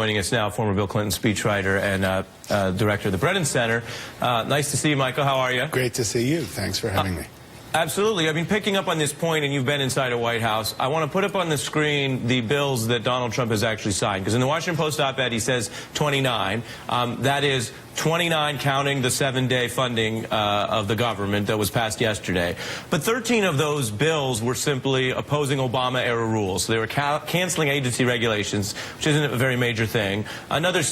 Joining us now, former Bill Clinton speechwriter and director of the Brennan Center. Nice to see you, Michael. How are you? Great to see you. Thanks for having me. Absolutely. I mean, picking up on this point, and you've been inside a White House, I want to put up on the screen the bills that Donald Trump has actually signed. Because in the Washington Post op-ed, he says 29. That is 29 counting the 7-day funding of the government that was passed yesterday. But 13 of those bills were simply opposing Obama-era rules. So they were canceling agency regulations, which isn't a very major thing. Another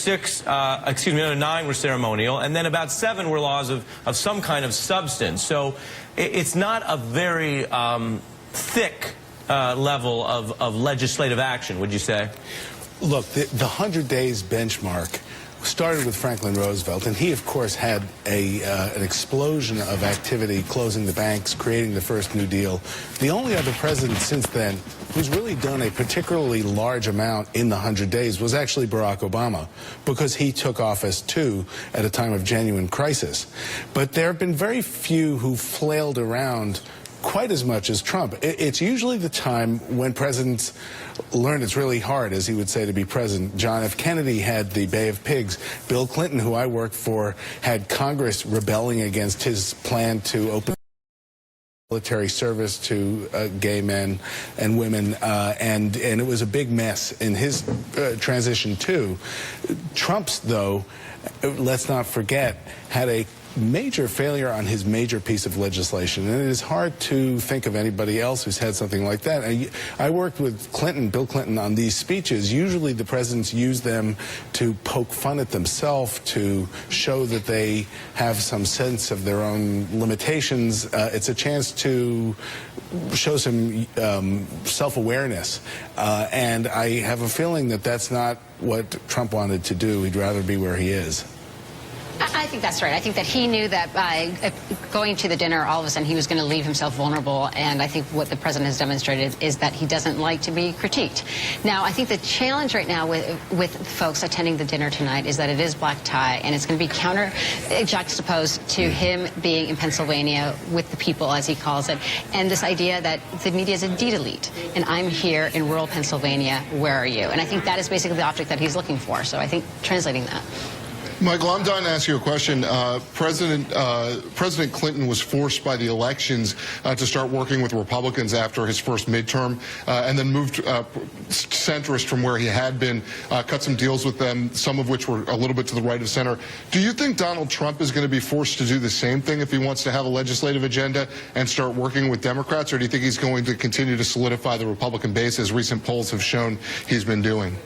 9 were ceremonial, and then about 7 were laws of some kind of substance. So it's not a very thick level of legislative action, would you say? Look, the 100 days benchmark started with Franklin Roosevelt, and he, of course, had an explosion of activity, closing the banks, creating the first New Deal. The only other president since then who's really done a particularly large amount in the 100 days was actually Barack Obama, because he took office, too, at a time of genuine crisis. But there have been very few who flailed around quite as much as Trump. It's usually the time when presidents learn it's really hard, as he would say, to be president. John F. Kennedy had the Bay of Pigs. Bill Clinton, who I worked for, had Congress rebelling against his plan to open military service to gay men and women, and it was a big mess in his transition, too. Trump's, though, let's not forget, had a major failure on his major piece of legislation, and it is hard to think of anybody else who's had something like that. I worked with Bill Clinton, on these speeches. Usually the presidents use them to poke fun at themselves, to show that they have some sense of their own limitations. It's a chance to show some self-awareness, and I have a feeling that that's not what Trump wanted to do. He'd rather be where he is. I think that's right. I think that he knew that by going to the dinner, all of a sudden he was going to leave himself vulnerable. And I think what the president has demonstrated is that he doesn't like to be critiqued. Now, I think the challenge right now with folks attending the dinner tonight is that it is black tie, and it's going to be juxtaposed to him being in Pennsylvania with the people, as he calls it, and this idea that the media is indeed elite, and I'm here in rural Pennsylvania, where are you? And I think that is basically the object that he's looking for. So I think translating that. Michael, I'm dying to ask you a question. President Clinton was forced by the elections to start working with Republicans after his first midterm, and then moved centrist from where he had been, cut some deals with them, some of which were a little bit to the right of center. Do you think Donald Trump is going to be forced to do the same thing if he wants to have a legislative agenda and start working with Democrats, or do you think he's going to continue to solidify the Republican base, as recent polls have shown he's been doing?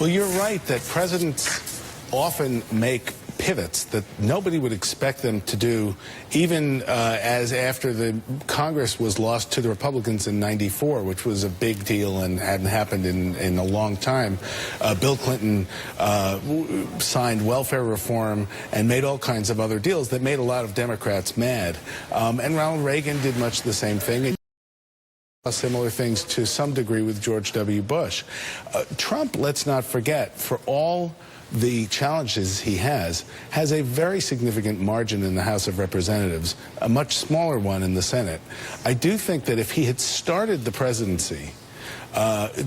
Well, you're right that presidents often make pivots that nobody would expect them to do, even as after the Congress was lost to the Republicans in '94, which was a big deal and hadn't happened in a long time. Bill Clinton signed welfare reform and made all kinds of other deals that made a lot of Democrats mad. And Ronald Reagan did much the same thing. Similar things to some degree with George W. Bush. Trump, let's not forget, for all the challenges he has a very significant margin in the House of Representatives, a much smaller one in the Senate. I do think that if he had started the presidency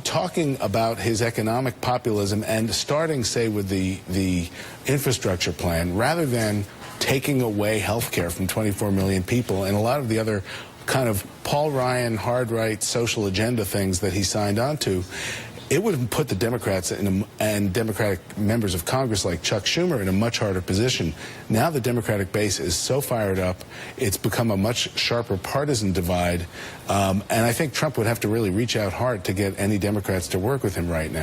talking about his economic populism and starting, say, with the infrastructure plan, rather than taking away health care from 24 million people and a lot of the other kind of Paul Ryan, hard right, social agenda things that he signed on to, it would have put the Democrats and Democratic members of Congress like Chuck Schumer in a much harder position. Now the Democratic base is so fired up, it's become a much sharper partisan divide, and I think Trump would have to really reach out hard to get any Democrats to work with him right now.